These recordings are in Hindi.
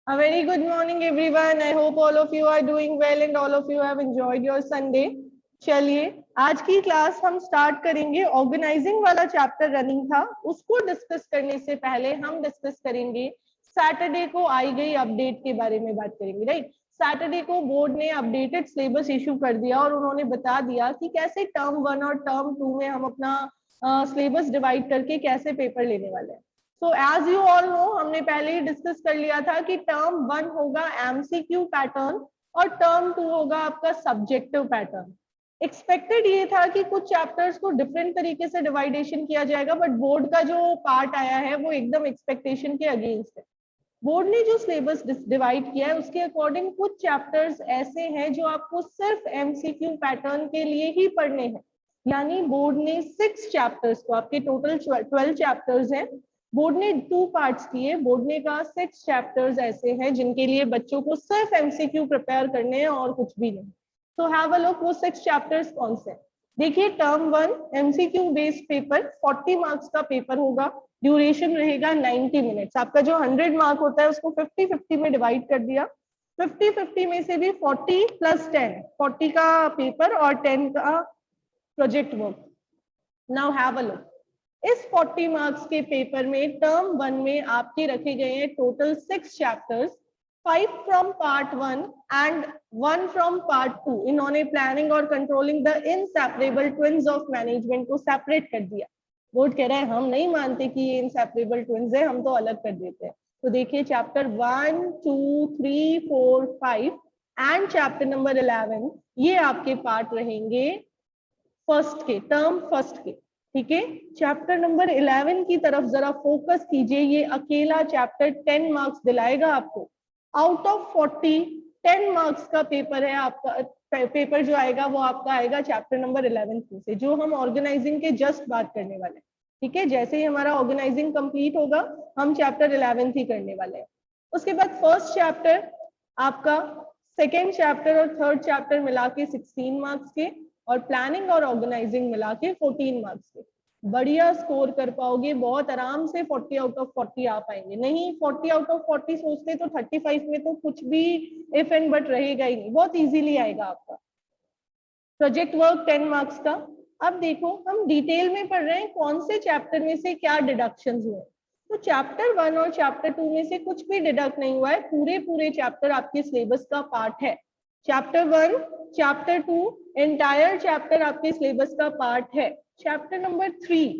A very good morning everyone. I hope all of you are doing well and all of you have enjoyed your Sunday. चलिए आज की क्लास हम स्टार्ट करेंगे। ऑर्गेनाइजिंग वाला चैप्टर रनिंग था, उसको डिस्कस करने से पहले हम डिस्कस करेंगे सैटरडे को आई गई अपडेट के बारे में बात करेंगे। राइट, सैटरडे को बोर्ड ने अपडेटेड सिलेबस इशू कर दिया और उन्होंने बता दिया कि कैसे टर्म 1 और टर्म 2 में हम अपना सिलेबस डिवाइड करके कैसे पेपर लेने वाले हैं। So as you all know, हमने पहले ही डिस्कस कर लिया था कि टर्म 1 होगा एमसीक्यू पैटर्न और टर्म 2 होगा आपका सब्जेक्टिव पैटर्न। एक्सपेक्टेड ये था कि कुछ चैप्टर्स को डिफरेंट तरीके से डिवाइडेशन किया जाएगा, बट बोर्ड का जो पार्ट आया है वो एकदम एक्सपेक्टेशन के अगेंस्ट है। बोर्ड ने जो सिलेबस डिवाइड किया है उसके अकॉर्डिंग कुछ चैप्टर्स ऐसे हैं जो आपको सिर्फ एमसीक्यू पैटर्न के लिए ही पढ़ने हैं। यानी बोर्ड ने 6 चैप्टर्स को, आपके टोटल 12 चैप्टर्स हैं, बोर्ड ने 2 पार्ट्स किए। बोर्ड ने कहा 6 चैप्टर्स ऐसे हैं जिनके लिए बच्चों को सिर्फ एमसीक्यू प्रिपेयर करने हैं और कुछ भी नहीं। तो हैव अ लुक, वो 6 चैप्टर्स कौन से। देखिए, term 1 MCQ based paper, 40 marks का पेपर होगा, ड्यूरेशन रहेगा 90 मिनट्स। आपका जो 100 मार्क होता है उसको 50-50 में डिवाइड कर दिया। 50-50 में से भी 40 + 10, 40 का पेपर और 10 का project work. Now have a look, इस 40 मार्क्स के पेपर में टर्म 1 में आपके रखे गए हैं total 6 chapters, 5 from part 1 and 1 from part 2। इन्होंने प्लानिंग और controlling the inseparable twins of management को सेपरेट कर दिया। बोर्ड कह रहा है हम नहीं मानते कि ये इनसेपरेबल ट्विन्स है, हम तो अलग कर देते हैं। तो देखिए, चैप्टर 1, 2, 3, 4, 5 एंड चैप्टर नंबर 11 ये आपके पार्ट रहेंगे फर्स्ट के, टर्म फर्स्ट के। ठीक है, चैप्टर नंबर 11 की तरफ जरा फोकस कीजिए। ये अकेला चैप्टर 10 मार्क्स दिलाएगा आपको। आउट ऑफ 40 10 मार्क्स का पेपर है आपका। पेपर जो आएगा वो आपका आएगा चैप्टर नंबर 11 से, जो हम ऑर्गेनाइजिंग के जस्ट बात करने वाले हैं। ठीक है, जैसे ही हमारा ऑर्गेनाइजिंग कंप्लीट होगा हम चैप्टर 11 ही करने वाले हैं। उसके बाद फर्स्ट चैप्टर आपका, सेकेंड चैप्टर और थर्ड चैप्टर मिला के 16 मार्क्स के, और प्लानिंग और ऑर्गेनाइजिंग मिला के 14 मार्क्स के। बढ़िया स्कोर कर पाओगे, बहुत आराम से 40 आउट ऑफ 40 आ पाएंगे। नहीं 40 आउट ऑफ 40 सोचते तो 35 में तो कुछ भी इफ एंड बट रहेगा ही नहीं, बहुत इजीली आएगा आपका। प्रोजेक्ट वर्क 10 मार्क्स का। अब देखो, हम डिटेल में पढ़ रहे हैं कौन से चैप्टर में से क्या डिडक्शंस हुए। तो चैप्टर 1 और चैप्टर 2 में से कुछ भी डिडक्ट नहीं हुआ है, पूरे चैप्टर आपके सिलेबस का पार्ट है। चैप्टर 1, चैप्टर 2 एंटायर चैप्टर आपके सिलेबस का पार्ट है। चैप्टर नंबर 3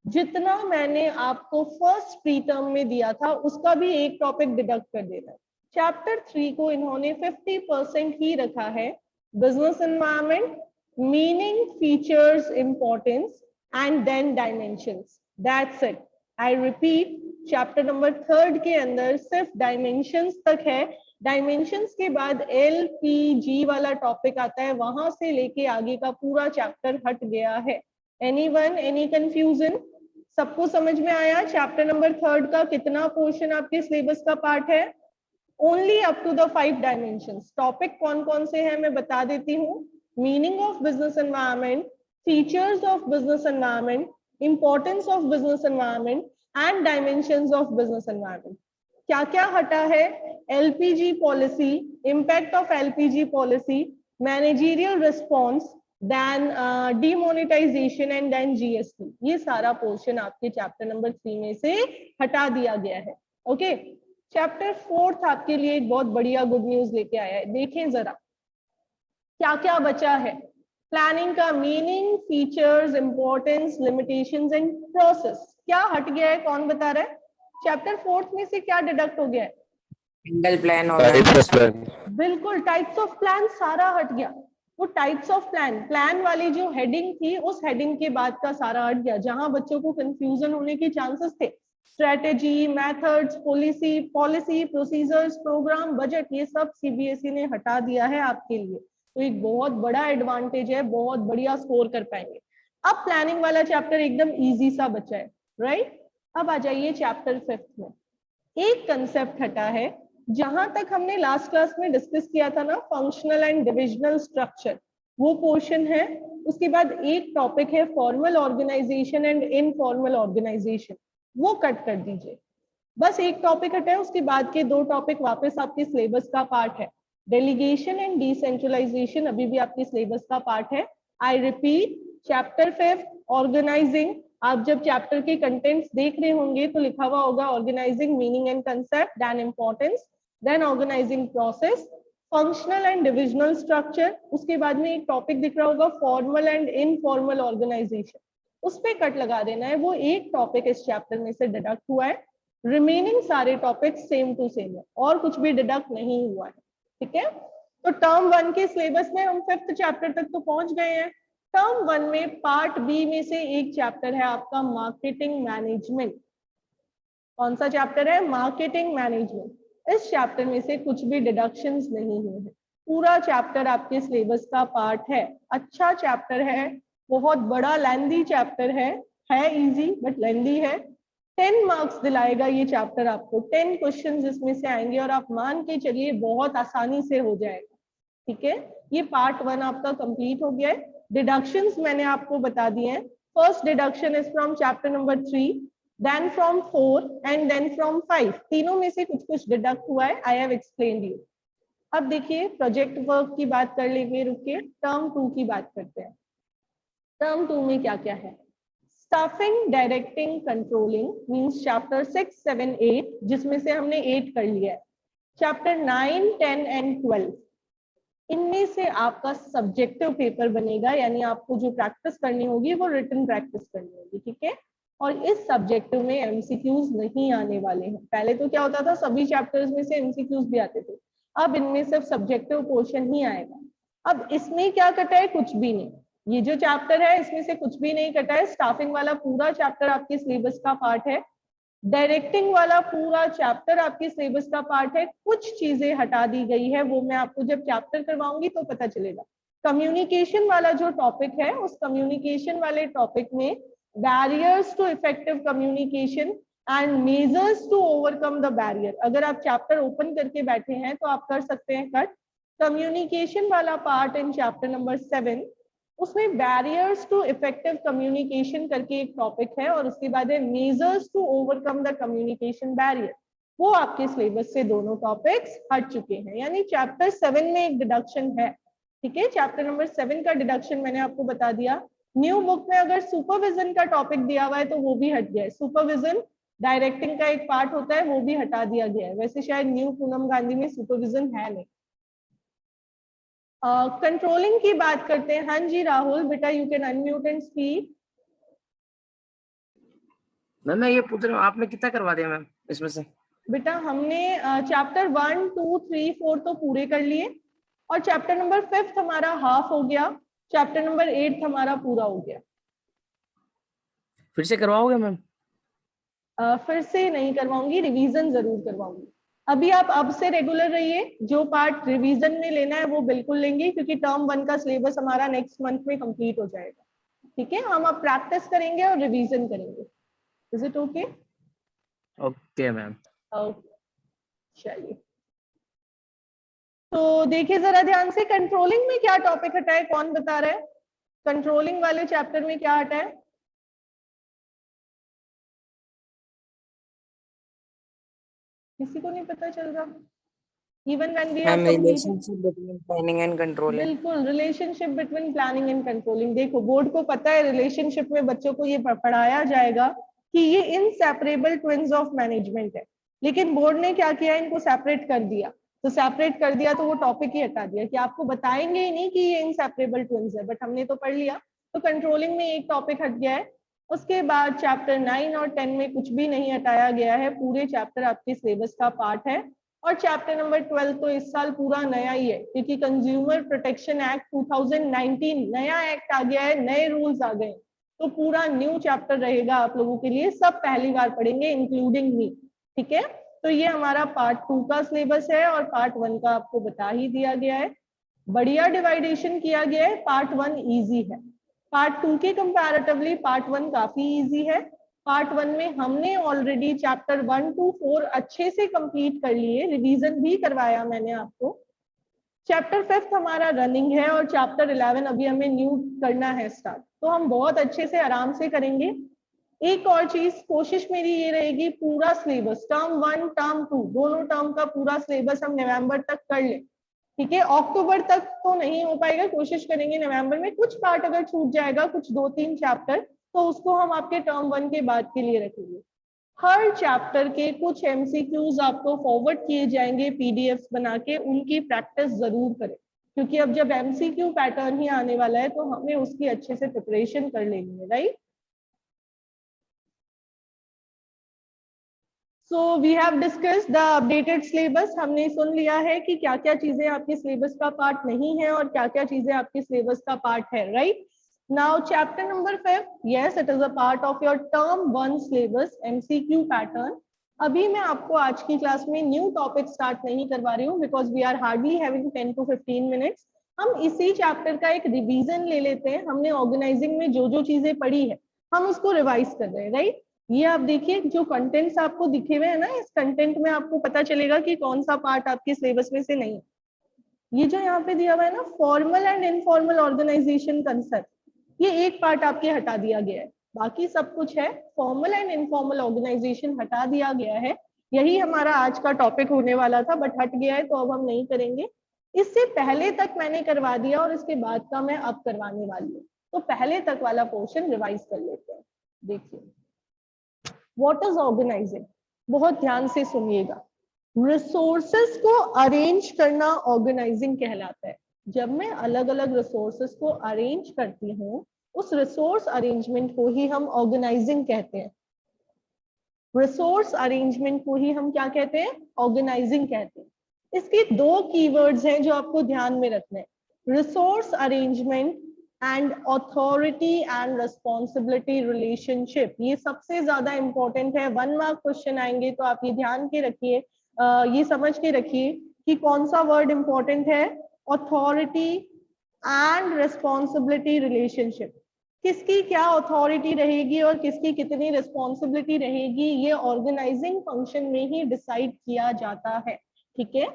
जितना मैंने आपको फर्स्ट प्री टर्म में दिया था उसका भी एक टॉपिक डिडक्ट कर देना है। चैप्टर 3 को इन्होंने 50% ही रखा है। Business environment, meaning, features, importance and then dimensions, that's it. I repeat, chapter number 3 के अंदर सिर्फ डायमेंशंस तक है। डायमेंशंस के बाद LPG वाला टॉपिक आता है, वहां से लेके आगे का पूरा चैप्टर हट गया है। Anyone, any confusion? सबको समझ में आया चैप्टर नंबर 3 का कितना पोर्शन आपके सिलेबस का पार्ट है? Only up to the 5 dimensions. Topic कौन कौन से हैं मैं बता देती हूँ। Meaning of business environment, features of business environment, importance of business environment and dimensions of business environment. क्या क्या हटा है? LPG policy, impact of LPG policy, managerial response, then demonetization and then GST। ये सारा पोर्शन आपके चैप्टर नंबर 3 में से हटा दिया गया है। ओके, चैप्टर 4 आपके लिए एक बहुत बढ़िया गुड न्यूज लेके आया है। देखें जरा क्या क्या बचा है। प्लानिंग का meaning, features, importance, limitations and process. क्या हट गया है, कौन बता रहा है? चैप्टर 4 में से क्या डिडक्ट हो गया है? सिंगल प्लान, बिल्कुल, टाइप्स ऑफ प्लान सारा हट गया। वो टाइप्स ऑफ प्लान वाली जो हेडिंग थी, उस हेडिंग के बाद का सारा हट गया, जहां बच्चों को कंफ्यूजन होने के चांसेस थे। Strategy, methods, policy, procedures, program, budget, ये सब CBSE ने हटा दिया है आपके लिए। तो एक बहुत बड़ा एडवांटेज है, बहुत बढ़िया स्कोर कर पाएंगे। अब प्लानिंग वाला चैप्टर एकदम इजी सा बचा है, राइट। अब आ जाइए चैप्टर 5 में। एक कंसेप्ट हटा है, जहां तक हमने लास्ट क्लास में डिस्कस किया था ना, फंक्शनल एंड डिविजनल स्ट्रक्चर, वो पोर्शन है। उसके बाद एक टॉपिक है formal organization and informal organization, वो कट कर दीजिए। बस एक टॉपिक हटा है, उसके बाद के 2 टॉपिक वापस आपके सिलेबस का पार्ट है। डेलीगेशन एंड डिसेंट्रलाइजेशन अभी भी आपके सिलेबस का पार्ट है। आई रिपीट, चैप्टर 5 ऑर्गेनाइजिंग, आप जब चैप्टर के कंटेंट्स देख रहे होंगे तो लिखा हुआ होगा organizing meaning and concept, then importance, then organizing process, functional and divisional structure, उसके बाद में एक टॉपिक दिख रहा होगा फॉर्मल एंड इनफॉर्मल ऑर्गेनाइजेशन, उस पर कट लगा देना है। वो एक टॉपिक इस चैप्टर में से डिडक्ट हुआ है, रिमेनिंग सारे टॉपिक सेम टू सेम है और कुछ भी डिडक्ट नहीं हुआ है। ठीक है, तो टर्म 1 के सिलेबस में हम 5th चैप्टर तक तो पहुंच गए हैं। टर्म 1 में पार्ट बी में से एक चैप्टर है आपका मार्केटिंग मैनेजमेंट। कौन सा चैप्टर है? Marketing management. इस चैप्टर में से कुछ भी डिडक्शंस नहीं हुए हैं, पूरा चैप्टर आपके सिलेबस का पार्ट है। अच्छा चैप्टर है, बहुत बड़ा लेंदी चैप्टर है इजी बट लेंदी है। 10 मार्क्स दिलाएगा ये चैप्टर आपको, 10 क्वेश्चंस इसमें से आएंगे और आप मान के चलिए बहुत आसानी से हो जाएगा। ठीक है, ये पार्ट 1 आपका कंप्लीट हो गया है। डिडक्शंस मैंने आपको बता दिए हैं। First deduction is from chapter number 3, then from 4 and then from 5। तीनों में से कुछ कुछ डिडक्ट हुआ है, आई हैव एक्सप्लेन्ड यू। अब देखिए प्रोजेक्ट वर्क की बात कर लेंगे, रुक के टर्म 2 की बात करते हैं। टर्म 2 में क्या क्या है? Staffing, directing, controlling means chapter 6, 7, 8, जिसमें से हमने 8 कर लिया है। चैप्टर 9, 10 एंड 12, इनमें से आपका सब्जेक्टिव पेपर बनेगा, यानी आपको जो प्रैक्टिस करनी होगी वो रिटन प्रैक्टिस करनी होगी। ठीक है, और इस सब्जेक्टिव में एमसीक्यूज नहीं आने वाले हैं। पहले तो क्या होता था, सभी चैप्टर्स में से एमसीक्यूज भी आते थे, अब इनमें सिर्फ सब्जेक्टिव पोर्शन ही आएगा। अब इसमें क्या कटा है? कुछ भी नहीं। ये जो चैप्टर है इसमें से कुछ भी नहीं कटा है। स्टाफिंग वाला पूरा चैप्टर आपके सिलेबस का पार्ट है, डायरेक्टिंग वाला पूरा चैप्टर आपके सिलेबस का पार्ट है। कुछ चीजें हटा दी गई है, वो मैं आपको जब चैप्टर करवाऊंगी तो पता चलेगा। कम्युनिकेशन वाला जो टॉपिक है, उस कम्युनिकेशन वाले टॉपिक में barriers to effective communication and measures to overcome the barrier, अगर आप चैप्टर ओपन करके बैठे हैं तो आप कर सकते हैं कट। कम्युनिकेशन वाला पार्ट इन चैप्टर नंबर 7, उसमें बैरियर्स टू इफेक्टिव कम्युनिकेशन करके एक टॉपिक है और उसके बाद है measures to overcome the communication barrier. वो आपके सिलेबस से दोनों टॉपिक्स हट चुके हैं, यानी चैप्टर 7 में एक डिडक्शन है। ठीक है, चैप्टर नंबर 7 का डिडक्शन मैंने आपको बता दिया। न्यू बुक में अगर सुपरविजन का टॉपिक दिया हुआ है तो वो भी हट गया है। सुपरविजन डायरेक्टिंग का एक पार्ट होता है, वो भी हटा दिया गया है। वैसे शायद न्यू पूनम गांधी में सुपरविजन है नहीं। कंट्रोलिंग की बात करते हैं। हाँ जी राहुल बेटा, you can unmute and speak. Ma'am मैं ये पूछ रहा हूँ, आपने कितना करवा दिया मैम इसमें से? बेटा हमने चैप्टर 1, 2, 3, 4 तो पूरे कर लिए और चैप्टर नंबर 5 हमारा हाफ हो गया, चैप्टर नंबर 8 हमारा पूरा हो गया। फिर से करवाओगे मैम? फिर से नहीं करवाऊंगी, रिवीजन जरूर करवाऊंगी। अभी आप अब से रेगुलर रहिए, जो पार्ट रिवीजन में लेना है वो बिल्कुल लेंगे, क्योंकि टर्म 1 का सिलेबस हमारा नेक्स्ट मंथ में कंप्लीट हो जाएगा। ठीक है, हम अब प्रैक्टिस करेंगे और रिवीजन करेंगे। Is it okay? Okay ma'am. चलिए, तो देखिए जरा ध्यान से, कंट्रोलिंग में क्या टॉपिक हटा है, कौन बता रहा है? कंट्रोलिंग वाले चैप्टर में क्या हटा है? किसी को नहीं पता चल रहा? Even when we have relationship between planning and controlling. बिल्कुल, relationship between planning and controlling. देखो बोर्ड को पता है रिलेशनशिप में बच्चों को ये पढ़ाया जाएगा कि ये इनसेपरेबल ट्विन्स ऑफ मैनेजमेंट है, लेकिन बोर्ड ने क्या किया, इनको सेपरेट कर दिया। तो सेपरेट कर दिया तो वो टॉपिक ही हटा दिया कि आपको बताएंगे ही नहीं कि ये इनसेपरेबल ट्विन्स है, बट हमने तो पढ़ लिया। तो कंट्रोलिंग में एक टॉपिक हट गया है। उसके बाद चैप्टर 9 और 10 में कुछ भी नहीं हटाया गया है, पूरे चैप्टर आपके सिलेबस का पार्ट है। और चैप्टर नंबर 12 तो इस साल पूरा नया ही है, क्योंकि कंज्यूमर प्रोटेक्शन एक्ट 2019 नया एक्ट आ गया है, नए रूल्स आ गए, तो पूरा न्यू चैप्टर रहेगा आप लोगों के लिए, सब पहली बार पढ़ेंगे इंक्लूडिंग मी। ठीक है, तो ये हमारा पार्ट 2 का सिलेबस है और पार्ट 1 का आपको बता ही दिया गया है। बढ़िया डिवाइडेशन किया गया है, पार्ट 1 इजी है, पार्ट 2 के कंपैरेटिवली पार्ट 1 काफी इजी है। पार्ट 1 में हमने ऑलरेडी चैप्टर 1 to 4 अच्छे से कंप्लीट कर लिए, रिवीजन भी करवाया मैंने आपको। चैप्टर 5 हमारा रनिंग है और चैप्टर 11 अभी हमें न्यू करना है स्टार्ट, तो हम बहुत अच्छे से आराम से करेंगे। एक और चीज, कोशिश मेरी ये रहेगी पूरा सिलेबस टर्म 1 टर्म 2 दोनों टर्म का पूरा सिलेबस हम नवंबर तक कर लें, ठीक है। अक्टूबर तक तो नहीं हो पाएगा, कोशिश करेंगे नवंबर में। कुछ पार्ट अगर छूट जाएगा, कुछ 2-3 चैप्टर, तो उसको हम आपके टर्म 1 के बाद के लिए रखेंगे। हर चैप्टर के कुछ एमसीक्यूज आपको फॉरवर्ड किए जाएंगे पीडीएफ्स बना के, उनकी प्रैक्टिस जरूर करें, क्योंकि अब जब एमसीक्यू पैटर्न ही आने वाला है तो हमें उसकी अच्छे से प्रिपरेशन कर लेनी है, right. So we have discussed the updated syllabus. हमने सुन लिया है कि क्या क्या चीजें आपके सिलेबस का पार्ट नहीं है और क्या क्या चीजें आपके सिलेबस का पार्ट है, right. Now chapter number 5, yes it is a part of your term 1 syllabus MCQ pattern. अभी मैं आपको आज की क्लास में न्यू टॉपिक स्टार्ट नहीं करवा रही हूँ, because we are hardly having 10 to 15 minutes. हम इसी चैप्टर का एक रिवीजन ले लेते हैं। हमने ऑर्गेनाइजिंग में जो जो चीजें पढ़ी है हम उसको रिवाइज कर रहे हैं, राइट। ये आप देखिए, जो कंटेंट्स आपको दिखे हुए हैं ना, इस कंटेंट में आपको पता चलेगा कि कौन सा पार्ट आपके सिलेबस में से नहीं है। ये जो यहाँ पे दिया हुआ है ना, formal and informal organization concept, ये एक पार्ट आपके हटा दिया गया है, बाकी सब कुछ है। फॉर्मल एंड इनफॉर्मल ऑर्गेनाइजेशन हटा दिया गया है। यही हमारा आज का टॉपिक होने वाला था, बट हट गया है तो अब हम नहीं करेंगे। इससे पहले तक मैंने करवा दिया और इसके बाद का मैं अब करवाने वाली हूँ, तो पहले तक वाला पोर्शन रिवाइज कर लेते हैं। देखिए, व्हाट इज ऑर्गेनाइजिंग, बहुत ध्यान से सुनिएगा। रिसोर्सेस को अरेंज करना ऑर्गेनाइजिंग कहलाता है। जब मैं अलग अलग रिसोर्सेस को अरेंज करती हूँ, उस रिसोर्स अरेंजमेंट को ही हम ऑर्गेनाइजिंग कहते हैं। रिसोर्स अरेंजमेंट को ही हम क्या कहते हैं, ऑर्गेनाइजिंग कहते हैं। इसके दो कीवर्ड्स हैं जो आपको ध्यान में रखने हैं, resource arrangement and authority and responsibility relationship. ये सबसे ज्यादा इंपॉर्टेंट है, 1 मार्क क्वेश्चन आएंगे तो आप ये ध्यान के रखिए, ये समझ के रखिए कि कौन सा वर्ड इंपॉर्टेंट है, अथॉरिटी एंड रिस्पॉन्सिबिलिटी रिलेशनशिप। किसकी क्या अथॉरिटी रहेगी और किसकी कितनी रिस्पॉन्सिबिलिटी रहेगी, ये ऑर्गेनाइजिंग फंक्शन में ही डिसाइड किया जाता है, ठीक है।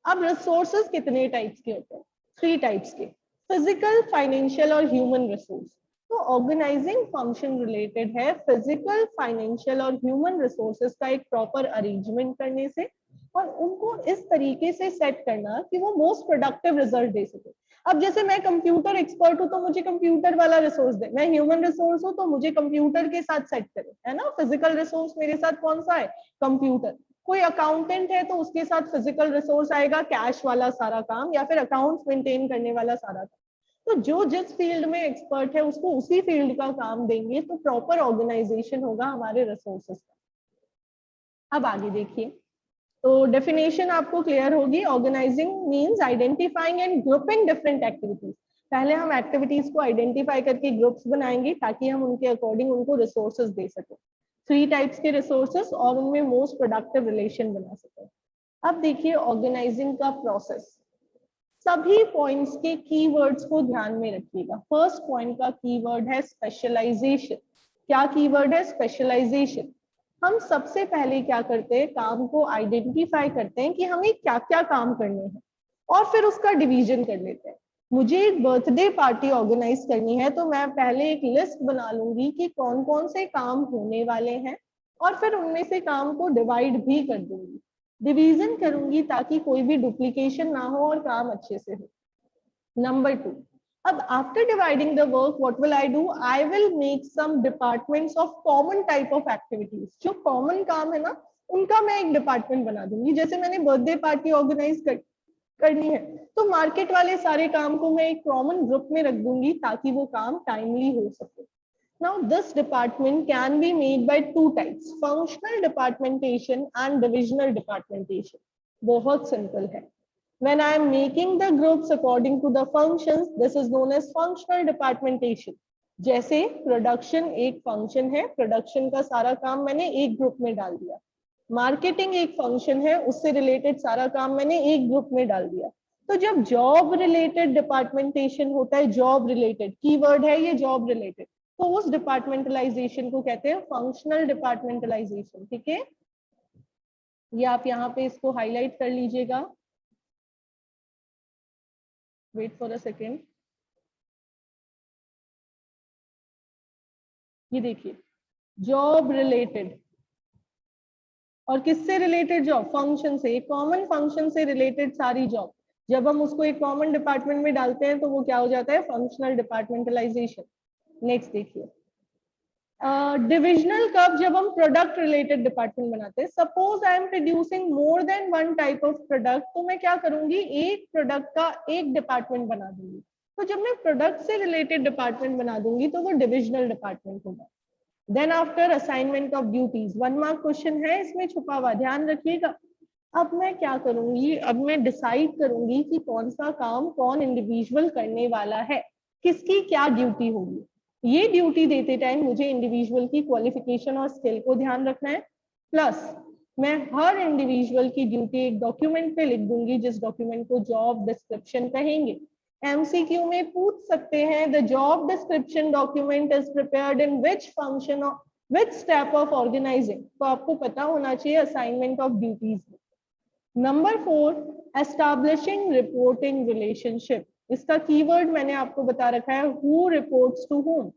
अब रिसोर्सेज कितने टाइप्स के होते हैं, 3 टाइप्स के, फिजिकल, फाइनेंशियल और ह्यूमन रिसोर्स। तो ऑर्गेनाइजिंग फंक्शन रिलेटेड है फिजिकल, फाइनेंशियल और ह्यूमन रिसोर्सेज का एक प्रॉपर अरेंजमेंट करने से, और उनको इस तरीके से सेट करना कि वो मोस्ट प्रोडक्टिव रिजल्ट दे सके। अब जैसे मैं कंप्यूटर एक्सपर्ट हूँ तो मुझे कंप्यूटर वाला रिसोर्स दे, मैं ह्यूमन रिसोर्स हूँ तो मुझे कंप्यूटर के साथ सेट करे, है ना। फिजिकल रिसोर्स मेरे साथ कौन सा है, कंप्यूटर। कोई अकाउंटेंट है तो उसके साथ फिजिकल रिसोर्स आएगा, कैश वाला सारा काम या फिर अकाउंट्स मेंटेन करने वाला सारा काम। तो जो जिस फील्ड में एक्सपर्ट है उसको उसी फील्ड का काम देंगे, तो प्रॉपर ऑर्गेनाइजेशन होगा हमारे रिसोर्सेस का। अब आगे देखिए, तो डेफिनेशन आपको क्लियर होगी। Organizing means identifying and grouping different activities. पहले हम एक्टिविटीज को आइडेंटिफाई करके ग्रुप्स बनाएंगे ताकि हम उनके अकॉर्डिंग उनको रिसोर्सेज दे सकें, 3 टाइप्स के रिसोर्सेज, और उनमें मोस्ट प्रोडक्टिव रिलेशन बना सकें। अब देखिए ऑर्गेनाइजिंग का प्रोसेस, सभी पॉइंट्स के कीवर्ड्स को ध्यान में रखिएगा। फर्स्ट पॉइंट का कीवर्ड है स्पेशलाइजेशन। क्या कीवर्ड है, स्पेशलाइजेशन। हम सबसे पहले क्या करते हैं, काम को आइडेंटिफाई करते हैं कि हमें क्या क्या काम करने हैं, और फिर उसका डिवीजन कर लेते हैं। मुझे एक बर्थडे पार्टी ऑर्गेनाइज करनी है तो मैं पहले एक लिस्ट बना लूंगी कि कौन कौन से काम होने वाले हैं, और फिर उनमें से काम को डिवाइड भी कर दूंगी, डिवीजन करूंगी ताकि कोई भी डुप्लीकेशन ना हो और काम अच्छे से हो। नंबर 2, अब after dividing the work what will I do, I will make some departments of common type of activities. जो कॉमन काम है ना, उनका मैं एक डिपार्टमेंट बना दूंगी। जैसे मैंने बर्थडे पार्टी ऑर्गेनाइज करनी है तो मार्केट वाले सारे काम को मैं एक कॉमन ग्रुप में रख दूंगी ताकि वो काम टाइमली हो सके। Now this department can be made by 2 types, functional departmentation and divisional departmentation. बहुत सिंपल है। When I am making the groups according to the functions, this is known as functional departmentation. जैसे प्रोडक्शन एक फंक्शन है, प्रोडक्शन का सारा काम मैंने एक ग्रुप में डाल दिया। मार्केटिंग एक फंक्शन है, उससे रिलेटेड सारा काम मैंने एक ग्रुप में डाल दिया। तो जब जॉब रिलेटेड डिपार्टमेंटेशन होता है, जॉब रिलेटेड कीवर्ड है ये, जॉब रिलेटेड, तो उस डिपार्टमेंटलाइजेशन को कहते हैं फंक्शनल डिपार्टमेंटलाइजेशन, ठीक है। ये आप यहाँ पे इसको हाईलाइट कर लीजिएगा, वेट फॉर अ सेकेंड। ये देखिए, जॉब रिलेटेड। और किससे रिलेटेड जॉब? फंक्शन से, एक कॉमन फंक्शन से रिलेटेड सारी जॉब। जब हम उसको एक कॉमन डिपार्टमेंट में डालते हैं तो वो क्या हो जाता है? Functional departmentalisation. नेक्स्ट देखिए, डिविजनल कब? जब हम प्रोडक्ट रिलेटेड डिपार्टमेंट बनाते हैं। Suppose I am producing more than one type of product, तो मैं क्या करूंगी? एक प्रोडक्ट का एक डिपार्टमेंट बना दूंगी। तो जब मैं प्रोडक्ट से रिलेटेड डिपार्टमेंट बना दूंगी तो वो डिविजनल डिपार्टमेंट होगा। Then after assignment of duties, 1 mark question है इसमें छुपा हुआ, ध्यान रखिएगा। अब मैं क्या करूंगी? अब मैं डिसाइड करूंगी कि कौन सा काम कौन इंडिविजुअल करने वाला है, किसकी क्या ड्यूटी होगी। ये ड्यूटी देते टाइम मुझे इंडिविजुअल की क्वालिफिकेशन और स्किल को ध्यान रखना है। प्लस मैं हर इंडिविजुअल की ड्यूटी एक डॉक्यूमेंट पे लिख दूंगी, जिस डॉक्यूमेंट को जॉब डिस्क्रिप्शन कहेंगे। एमसीक्यू में पूछ सकते हैं, the job description document is prepared in which function of which step of organizing. तो आपको पता होना चाहिए assignment of duties. Number 4, establishing reporting relationship. इसका कीवर्ड मैंने आपको बता रखा है, हु रिपोर्ट्स टू हुम,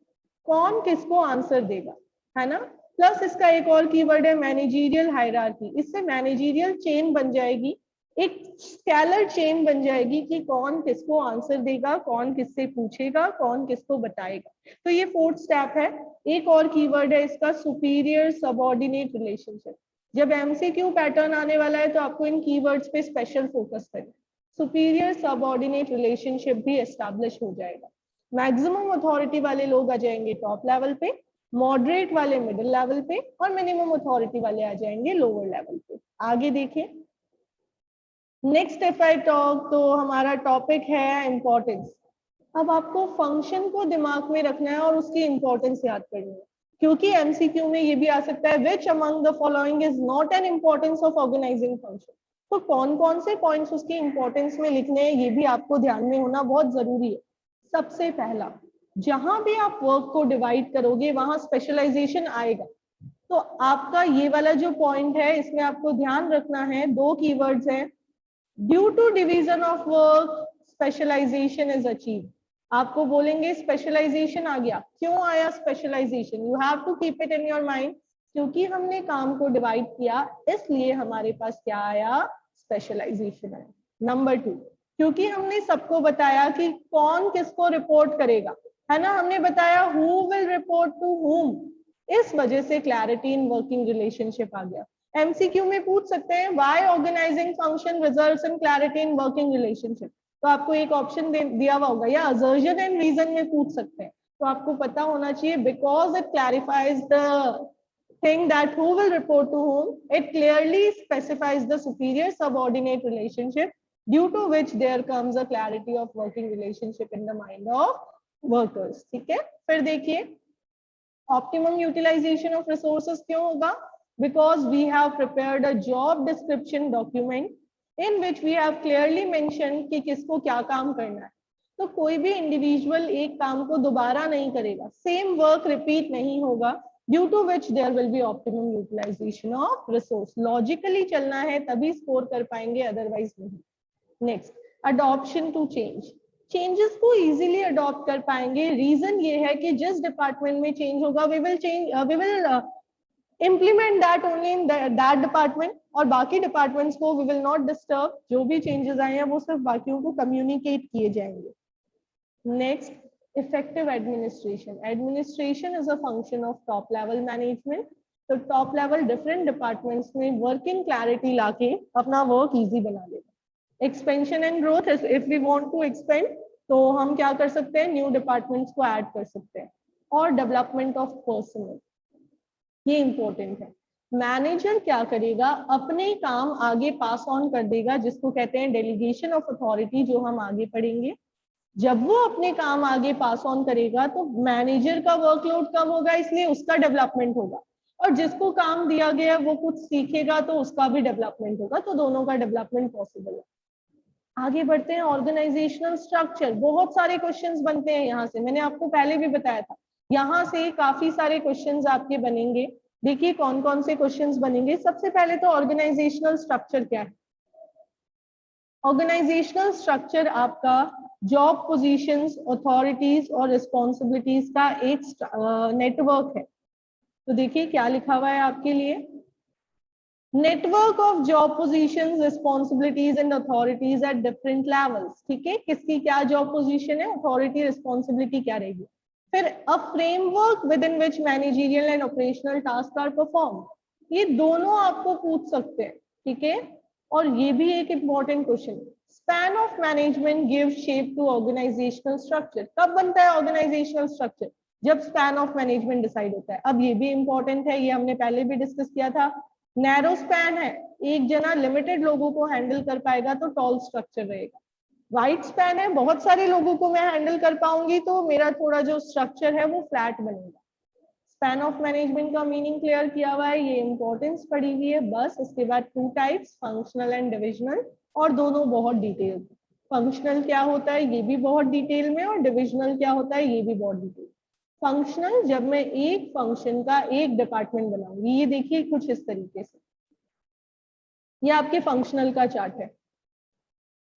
कौन किसको आंसर देगा, है ना। प्लस इसका एक और कीवर्ड है मैनेजरियल हायरार्की। इससे मैनेजरियल चेन बन जाएगी, एक स्केलर चेन बन जाएगी कि कौन किसको आंसर देगा, कौन किससे पूछेगा, कौन किसको बताएगा। तो ये 4th स्टेप है। एक और कीवर्ड है इसका, सुपीरियर सबऑर्डिनेट रिलेशनशिप। जब एमसीक्यू पैटर्न आने वाला है तो आपको इन कीवर्ड्स पे स्पेशल फोकस करना है। सुपीरियर सबऑर्डिनेट रिलेशनशिप भी एस्टैब्लिश हो जाएगा। मैक्सिमम अथॉरिटी वाले लोग आ जाएंगे टॉप लेवल पे, मॉडरेट वाले मिडिल लेवल पे, और मिनिमम अथॉरिटी वाले आ जाएंगे लोअर लेवल पे। आगे देखिए, नेक्स्ट इफ आई टॉक, तो हमारा टॉपिक है इंपॉर्टेंस। अब आपको फंक्शन को दिमाग में रखना है और उसकी इंपॉर्टेंस याद करनी है, क्योंकि एमसीक्यू में ये भी आ सकता है, which among the following is not an importance of organizing function. तो कौन कौन से पॉइंट्स उसकी इंपॉर्टेंस में लिखने हैं, ये भी आपको ध्यान में होना बहुत जरूरी है। सबसे पहला, जहां भी आप वर्क को डिवाइड करोगे वहां स्पेशलाइजेशन आएगा। तो आपका ये वाला जो पॉइंट है, इसमें आपको ध्यान रखना है, 2 कीवर्ड्स हैं, due to division of work specialization is achieved. आपको बोलेंगे स्पेशलाइजेशन आ गया, क्यों आया specialization? You have to keep it in your mind, क्योंकि हमने काम को डिवाइड किया इसलिए हमारे पास क्या आया? स्पेशलाइजेशन आया। नंबर 2, क्योंकि हमने सबको बताया कि कौन किसको रिपोर्ट करेगा, है ना, हमने बताया who will report to whom, इस वजह से क्लैरिटी इन वर्किंग रिलेशनशिप आ गया। एमसीक्यू में पूछ सकते हैं, why organizing function results in clarity in working relationship. तो आपको एक ऑप्शन दिया हुआ होगा, या असर्शन एंड रीजन में पूछ सकते हैं। तो आपको पता होना चाहिए, because it clarifies the thing that who will report to whom, it clearly specifies the superior subordinate relationship, due to which there comes a clarity of working relationship in the mind of workers। ठीक है, फिर देखिए, optimum utilization of resources क्यों होगा? Because we have prepared a job description document in which we have clearly mentioned कि किसको क्या काम करना है। तो कोई भी इंडिविजुअल एक काम को दोबारा नहीं करेगा, सेम वर्क रिपीट नहीं होगा, due to which there will be optimum utilization of resource। Logically चलना है तभी स्कोर कर पाएंगे, अदरवाइज नहीं। Next, adoption to change, changes को इजीली अडॉप्ट कर पाएंगे। रीजन ये है कि जिस डिपार्टमेंट में चेंज होगा we will implement that only in that department, और बाकी डिपार्टमेंट्स को वी विल नॉट डिस्टर्ब। जो भी चेंजेस आए हैं वो सिर्फ बाकियों को कम्युनिकेट किए जाएंगे। Next, effective administration। Administration is a function of top level management। तो टॉप लेवल डिफरेंट डिपार्टमेंट्स में वर्किंग क्लैरिटी लाके अपना वर्क इजी बना देगा। Expansion and growth, if we want to expand तो हम क्या कर सकते हैं? न्यू डिपार्टमेंट्स को ऐड कर सकते हैं। और डेवलपमेंट ऑफ पर्सनल, ये इंपॉर्टेंट है। मैनेजर क्या करेगा? अपने काम आगे पास ऑन कर देगा, जिसको कहते हैं डेलीगेशन ऑफ अथॉरिटी, जो हम आगे पढ़ेंगे। जब वो अपने काम आगे पास ऑन करेगा तो मैनेजर का वर्कलोड कम होगा, इसलिए उसका डेवलपमेंट होगा, और जिसको काम दिया गया वो कुछ सीखेगा तो उसका भी डेवलपमेंट होगा। तो दोनों का डेवलपमेंट पॉसिबल है। आगे बढ़ते हैं, ऑर्गेनाइजेशनल स्ट्रक्चर। बहुत सारे क्वेश्चंस बनते हैं यहाँ से, मैंने आपको पहले भी बताया था, यहाँ से काफी सारे क्वेश्चंस आपके बनेंगे। देखिए कौन कौन से क्वेश्चंस बनेंगे। सबसे पहले तो ऑर्गेनाइजेशनल स्ट्रक्चर क्या है? ऑर्गेनाइजेशनल स्ट्रक्चर आपका जॉब पोजीशंस, अथॉरिटीज और रिस्पॉन्सिबिलिटीज का एक नेटवर्क है। तो देखिए क्या लिखा हुआ है आपके लिए, network of job positions, responsibilities and authorities at different levels. ठीक है, किसकी क्या जॉब पोजीशन है, अथॉरिटी, रिस्पॉन्सिबिलिटी क्या रहेगी। फिर a framework within which managerial and operational task are perform, ये दोनों आपको पूछ सकते हैं। ठीक है, और ये भी एक important question, span of management give shape to organizational structure. कब बनता है ऑर्गेनाइजेशनल स्ट्रक्चर, जब स्पैन ऑफ मैनेजमेंट डिसाइड होता है। अब ये भी इंपॉर्टेंट है, ये हमने पहले भी डिस्कस किया था। नैरो स्पैन है, एक जना लिमिटेड लोगों को हैंडल कर पाएगा तो टॉल स्ट्रक्चर रहेगा। वाइड स्पैन है, बहुत सारे लोगों को मैं हैंडल कर पाऊंगी तो मेरा थोड़ा जो स्ट्रक्चर है वो फ्लैट बनेगा। स्पैन ऑफ मैनेजमेंट का मीनिंग क्लियर किया हुआ है, ये इंपॉर्टेंस पड़ी हुई है बस। इसके बाद two types, functional and divisional, और दोनों बहुत डिटेल। फंक्शनल क्या होता है ये भी बहुत डिटेल में, और डिविजनल क्या होता है ये भी बहुत डिटेल। फंक्शनल, जब मैं एक फंक्शन का एक डिपार्टमेंट बनाऊंगी, ये देखिए कुछ इस तरीके से, ये आपके फंक्शनल का चार्ट है।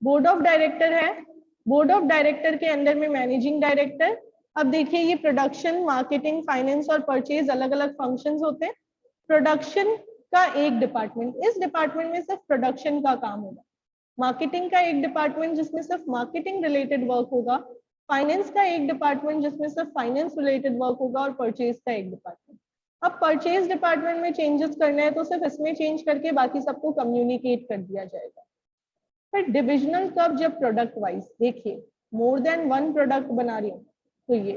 बोर्ड ऑफ डायरेक्टर है, बोर्ड ऑफ डायरेक्टर के अंदर में मैनेजिंग डायरेक्टर। अब देखिए ये प्रोडक्शन, मार्केटिंग, फाइनेंस और परचेज अलग अलग फंक्शंस होते हैं। प्रोडक्शन का एक डिपार्टमेंट, इस डिपार्टमेंट में सिर्फ प्रोडक्शन का काम होगा। मार्केटिंग का एक डिपार्टमेंट जिसमें सिर्फ मार्केटिंग रिलेटेड वर्क होगा। फाइनेंस का एक डिपार्टमेंट जिसमें सिर्फ फाइनेंस रिलेटेड वर्क होगा, और परचेज का एक डिपार्टमेंट। अब परचेज डिपार्टमेंट में चेंजेस करना है तो सिर्फ इसमें चेंज करके बाकी सबको कम्युनिकेट कर दिया जाएगा। फिर डिविजनल कब, जब प्रोडक्ट वाइज, देखिए मोर देन वन प्रोडक्ट बना रही हूँ तो ये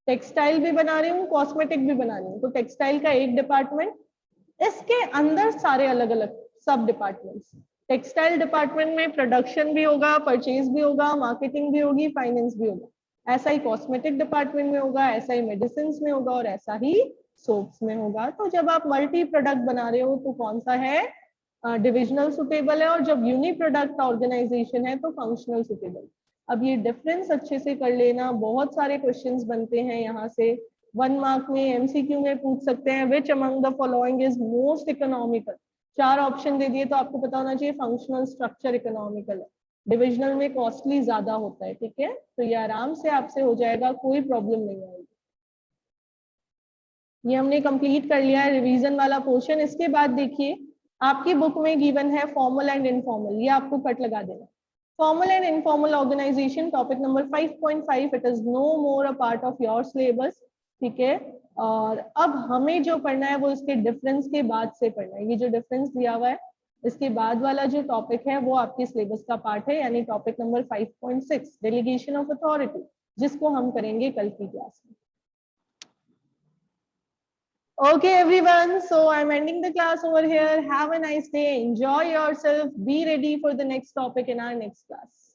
टेक्सटाइल भी बना रही हूँ, कॉस्मेटिक भी बना रही हूँ, तो टेक्सटाइल का एक डिपार्टमेंट, इसके अंदर सारे अलग अलग सब डिपार्टमेंट्स। टेक्सटाइल डिपार्टमेंट में प्रोडक्शन भी होगा, परचेज भी होगा, मार्केटिंग भी होगी, फाइनेंस भी होगा। ऐसा ही कॉस्मेटिक डिपार्टमेंट में होगा, ऐसा ही मेडिसिन में होगा, और ऐसा ही सोप्स में होगा। तो जब आप मल्टी प्रोडक्ट बना रहे हो तो कौन सा है, डिविजनल सुटेबल है, और जब यूनि प्रोडक्ट ऑर्गेनाइजेशन है तो फंक्शनल सुटेबल। अब ये डिफरेंस अच्छे से कर लेना, बहुत सारे क्वेश्चंस बनते हैं यहाँ से। 1 मार्क में एमसीक्यू में पूछ सकते हैं, which among the following is most economical. 4 option दे दिए तो आपको पता होना चाहिए फंक्शनल स्ट्रक्चर इकोनॉमिकल है, डिविजनल में कॉस्टली ज्यादा होता है। ठीक है, तो ये आराम से आपसे हो जाएगा, कोई प्रॉब्लम नहीं आएगी। ये हमने कंप्लीट कर लिया है रिवीजन वाला पोर्शन। इसके बाद देखिए आपकी बुक में गिवन है फॉर्मल एंड इनफॉर्मल, ये आपको कट लगा देना। Formal and informal organization, topic number 5.5, it is no more a part of your syllabus. ठीक है, और अब हमें जो पढ़ना है वो इसके डिफरेंस के बाद से पढ़ना है। ये जो डिफरेंस दिया हुआ है इसके बाद वाला जो टॉपिक है वो आपके सिलेबस का पार्ट है, यानी topic number 5.6, delegation of authority, जिसको हम करेंगे कल की क्लास में। Okay, everyone. So I'm ending the class over here. Have a nice day. Enjoy yourself. Be ready for the next topic in our next class.